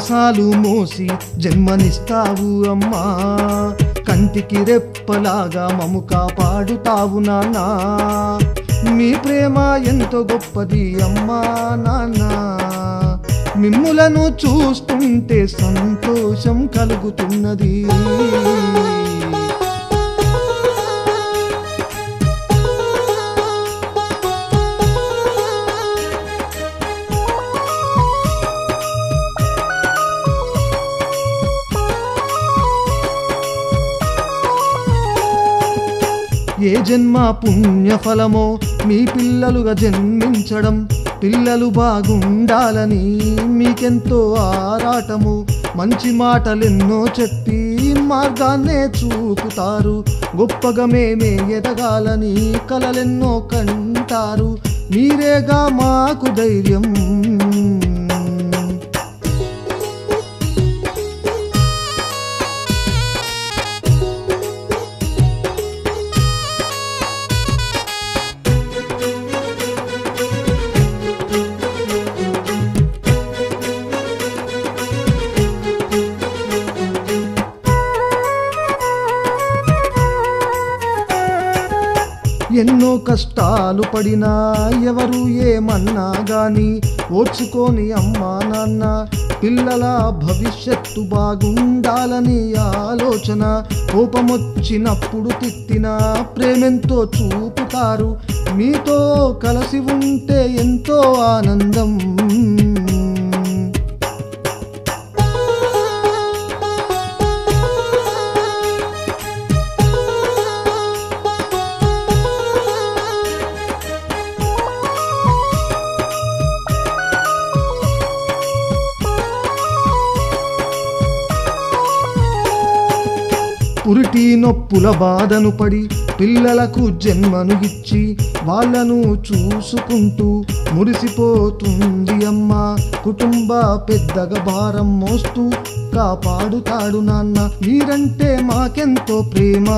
బాసాలు మోసి జన్మనిస్తావు అమ్మా, కంటికి రెప్పలాగా మము కాపాడుతావు నాన్నా. మీ ప్రేమ ఎంతో గొప్పది అమ్మా నాన్న, మిమ్ములను చూస్తుంటే సంతోషం కలుగుతున్నది. ఏ జన్మ పుణ్యఫలమో మీ పిల్లలుగా జన్మించడం, పిల్లలు బాగుండాలని మీకెంతో ఆరాటము. మంచి మాటలెన్నో చెప్పి మార్గాన్నే చూపుతారు, గొప్పగా మేమే ఎదగాలని కలలెన్నో కంటారు. మీరేగా మాకు ధైర్యం. ఎన్నో కష్టాలు పడినా ఎవరు ఏమన్నా గాని ఓర్చుకొని అమ్మా నాన్న పిల్లల భవిష్యత్తు బాగుండాలని ఆలోచన. కోపమొచ్చినప్పుడు తిట్టినా ప్రేమెంతో చూపుతారు, మీతో కలిసి ఉంటే ఎంతో ఆనందం. పురిటి నొప్పుల బాధను పడి పిల్లలకు జన్మను ఇచ్చి వాళ్ళను చూసుకుంటూ మురిసిపోతుంది అమ్మ. కుటుంబ పెద్దగా భారం మోస్తూ కాపాడుతాడు నాన్న, మీరంటే మాకెంతో ప్రేమ.